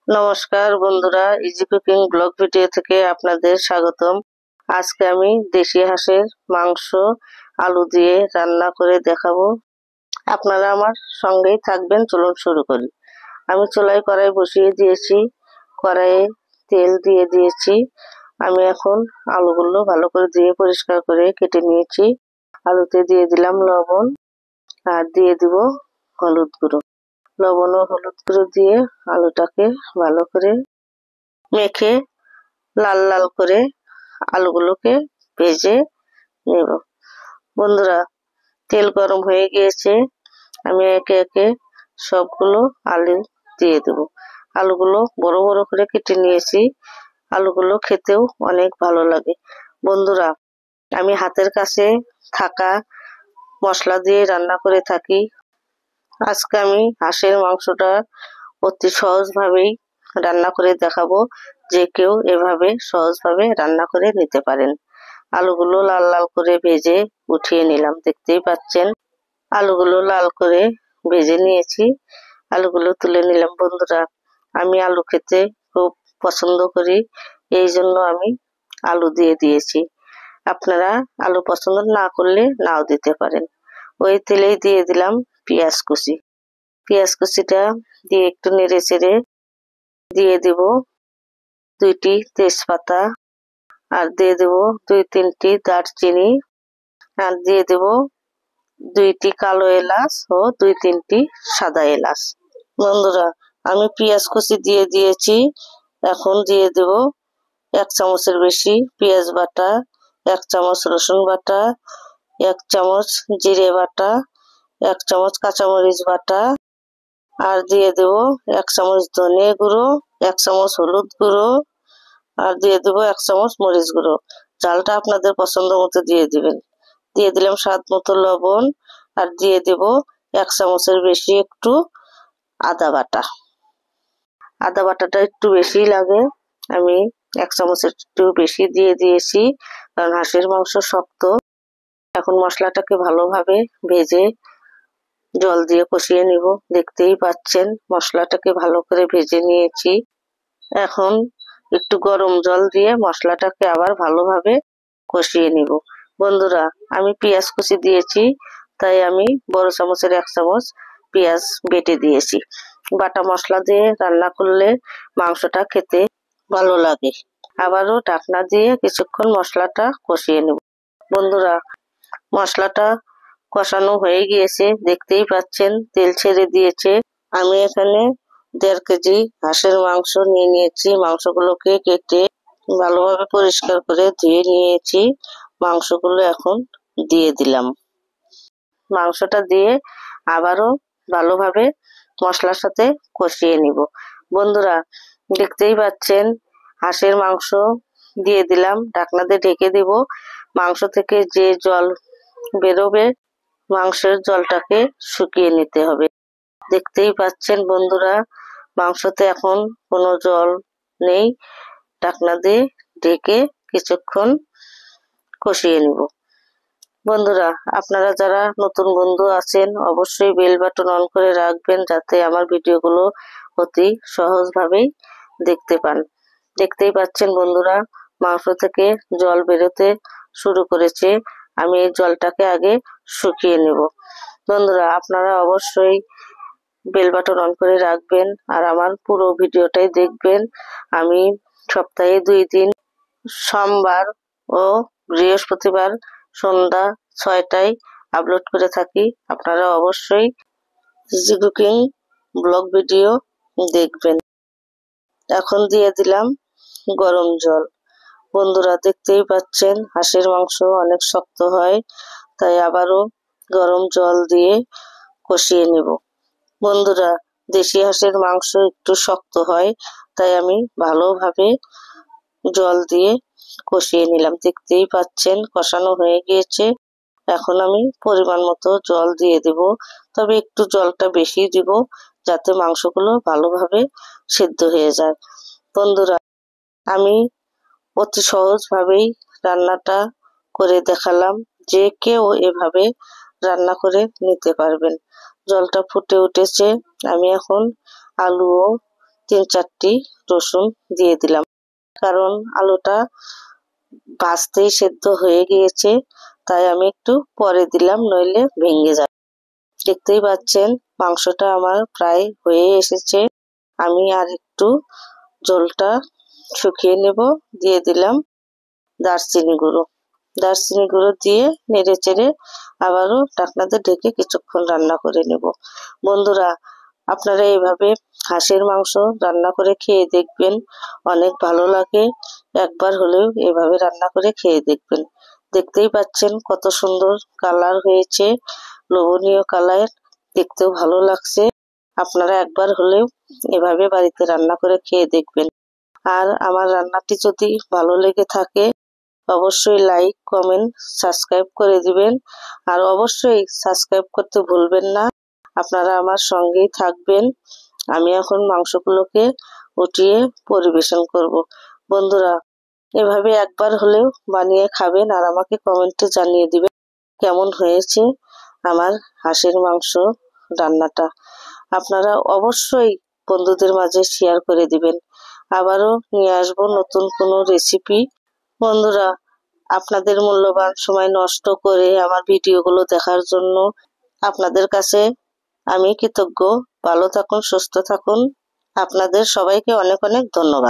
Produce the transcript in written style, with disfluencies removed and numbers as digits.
নমস্কার বন্ধুরা, easy cooking blog video থেকে আপনাদের স্বাগতম। আজকে আমি দেশি হাঁসের মাংস আলু দিয়ে রান্না করে দেখাবো। আপনারা আমার সঙ্গেই থাকবেন। চলুন শুরু করি। আমি চুলায় কড়াই বসিয়ে দিয়েছি, কড়াইয়ে তেল দিয়ে দিয়েছি। আমি এখন আলুগুলো ভালো করে ধুয়ে পরিষ্কার করে কেটে নিয়েছি। আলুতে দিয়ে দিলাম লবণ আর দিয়ে দিব হলুদ গুঁড়ো। লবণ ও হলুদ গুঁড়ো দিয়ে আলুটাকে ভালো করে মেখে লাল লাল করে আলুগুলোকে ভেজে নেব। বন্ধুরা, তেল গরম হয়ে গিয়েছে, আমি একে একে সবগুলো আলু দিয়ে দেব। আলুগুলো বড় বড় করে কেটে নিয়েছি। আলুগুলো খেতেও অনেক ভালো লাগে। বন্ধুরা, আমি হাতের কাছে থাকা মশলা দিয়ে রান্না করে থাকি। আজকে আমি হাঁসের মাংসটা অতি সহজভাবেই রান্না করে দেখাবো, যে কেউ এভাবে সহজভাবে রান্না করে নিতে পারেন। আলুগুলো লাল লাল করে ভেজে উঠিয়ে নিলাম। দেখতেই পাচ্ছেন আলুগুলো লাল করে ভেজে নিয়েছি। আলুগুলো তুলে নিলাম। বন্ধুরা, আমি আলু খেতে খুব পছন্দ করি, এই জন্য আমি আলু দিয়ে দিয়েছি। আপনারা আলু পছন্দ না করলে নাও দিতে পারেন। ওই তেলেই দিয়ে দিলাম পেঁয়াজ কুচি। পেঁয়াজ কুচিটা দিয়ে একটু নেড়ে চেড়ে দিয়ে দেব দুইটি তেজপাতা, আর দিয়ে দেব 2-3টি দারচিনি, আর দিয়ে দেব 2টি কালো এলাচ ও 2-3টি সাদা এলাচ। বন্ধুরা, আমি পেঁয়াজ কুচি দিয়ে দিয়েছি। এখন দিয়ে দেব 1 চামচের বেশি পেঁয়াজ বাটা, 1 চামচ রসুন বাটা, 1 চামচ জিরে বাটা, 1 চামচ কাঁচামরিচ বাটা, আর দিয়ে দেব 1 চামচ ধনে গুঁড়ো, 1 চামচ হলুদ গুঁড়ো, আর দিয়ে দেব 1 চামচ মরিচ গুঁড়ো। ঝালটা আপনাদের পছন্দ মতো দিয়ে দিবেন। দিয়ে দিলাম স্বাদ মতো লবণ, আর দিয়ে দেব 1 চামচের বেশি একটু আদা বাটা। আদা বাটাটা একটু বেশি লাগে, আমি 1 চামচের একটু বেশি দিয়ে দিয়েছি, কারণ হাঁসের মাংস শক্ত। এখন মশলাটাকে ভালোভাবে ভেজে জল দিয়ে কষিয়ে নিব। দেখতেই পাচ্ছেন মশলাটাকে ভালো করে ভেজে নিয়েছি। এখন একটু গরম জল দিয়ে মশলাটাকে আবার ভালোভাবে কষিয়ে নিব। বন্ধুরা, আমি পেঁয়াজ কুচি দিয়েছি, তাই আমি বড় চামচের 1 চামচ পেঁয়াজ বেটে দিয়েছি। বাটা মশলা দিয়ে রান্না করলে মাংসটা খেতে ভালো লাগে। আবারও ঢাকনা দিয়ে কিছুক্ষণ মশলাটা কষিয়ে নেব। বন্ধুরা, মশলাটা কষানো হয়ে গিয়েছে, দেখতেই পাচ্ছেন তেল ছেড়ে দিয়েছে। আমি এখানে 1.5 কেজি হাঁসের মাংস নিয়ে নিয়েছি। মাংসগুলোকে কেটে ভালোভাবে পরিষ্কার করে ধুয়ে নিয়েছি। মাংসগুলো এখন দিয়ে দিলাম। মাংসটা দিয়ে আবারও ভালোভাবে মশলার সাথে কষিয়ে নিব। বন্ধুরা, দেখতেই পাচ্ছেন হাঁসের মাংস দিয়ে দিলাম, ঢাকনা দিয়ে ঢেকে দিব। মাংস থেকে যে জল বেরোবে, মাংসের জলটাকে শুকিয়ে নিতে হবে। দেখতেই পাচ্ছেন বন্ধুরা, মাংসতে এখন কোনো জল নেই। ঢাকনা দিয়ে ঢেকে কিছুক্ষণ কষিয়ে নিব। বন্ধুরা, আপনারা যারা নতুন বন্ধু আছেন, অবশ্যই বেল বাটন অন করে রাখবেন, যাতে আমার ভিডিওগুলো অতি সহজভাবেই দেখতে পান। দেখতেই পাচ্ছেন বন্ধুরা, মাংস থেকে জল বেরোতে শুরু করেছে। আমি এই জলটাকে আগে শুকিয়ে নেব। বন্ধুরা, আপনারা অবশ্যই বেল বাটন অন করে রাখবেন, আর আমার পুরো ভিডিওটাই দেখবেন। আমি সপ্তাহে 2 দিন, সোমবার ও বৃহস্পতিবার সন্ধ্যা 6টায় আপলোড করে থাকি। আপনারা অবশ্যই ইজি কুকিং ব্লগ ভিডিও দেখবেন। এখন দিয়ে দিলাম গরম জল। বন্ধুরা, দেখতেই পাচ্ছেন হাঁসের মাংস অনেক শক্ত হয়, তাই আবারও গরম জল দিয়ে কষিয়ে নেব। বন্ধুরা, দেশি হাঁসের মাংস একটু শক্ত হয়, তাই আমি ভালোভাবে জল দিয়ে কষিয়ে নিলাম। দেখতেই পাচ্ছেন কষানো হয়ে গিয়েছে। এখন আমি পরিমাণ মতো জল দিয়ে দেব, তবে একটু জলটা বেশি দিব, যাতে মাংসগুলো ভালোভাবে সেদ্ধ হয়ে যায়। বন্ধুরা, আমি অতি সহজভাবেই রান্নাটা করে দেখালাম, যে কেউ এভাবে রান্না করে নিতে পারবেন। জলটা ফুটে উঠেছে, আমি এখন আলুও 3-4টি রসুন দিয়ে দিলাম, কারণ আলুটা ভাজতেই সেদ্ধ হয়ে গিয়েছে, তাই আমি একটু পরে দিলাম, নইলে ভেঙে যাবে। দেখতেই পাচ্ছেন মাংসটা আমার প্রায় হয়ে এসেছে। আমি আর একটু ঝোলটা শুকিয়ে নেব। দিয়ে দিলাম দারচিনি গুঁড়ো দিয়ে নেড়ে চেড়ে আবারও ঢাকনাতে ঢেকে কিছুক্ষণ রান্না করে নেব। বন্ধুরা, আপনারা এইভাবে হাঁসের মাংস রান্না করে খেয়ে দেখবেন, অনেক ভালো লাগে। একবার হলেও এভাবে রান্না করে খেয়ে দেখবেন। দেখতেই পাচ্ছেন কত সুন্দর কালার হয়েছে, লোভনীয় কালার, দেখতেও ভালো লাগছে। আপনারা একবার হলেও এভাবে বাড়িতে রান্না করে খেয়ে দেখবেন। আর আমার রান্নাটি যদি ভালো লেগে থাকে অবশ্যই লাইক, কমেন্ট, সাবস্ক্রাইব করে দিবেন। আর অবশ্যই সাবস্ক্রাইব করতে ভুলবেন না। আপনারা আমার সঙ্গেই থাকবেন। আমি এখন মাংসগুলোকে উঠিয়ে পরিবেশন করব। বন্ধুরা, এভাবে একবার হলেও বানিয়ে খাবেন আর আমাকে কমেন্টে জানিয়ে দিবেন কেমন হয়েছে আমার হাঁসের মাংস রান্নাটা। আপনারা অবশ্যই বন্ধুদের মাঝে শেয়ার করে দিবেন। আবারও নিয়ে আসবো নতুন কোনো রেসিপি। বন্ধুরা, আপনাদের মূল্যবান সময় নষ্ট করে আমার ভিডিওগুলো দেখার জন্য আপনাদের কাছে আমি কৃতজ্ঞ। ভালো থাকুন, সুস্থ থাকুন। আপনাদের সবাইকে অনেক অনেক ধন্যবাদ।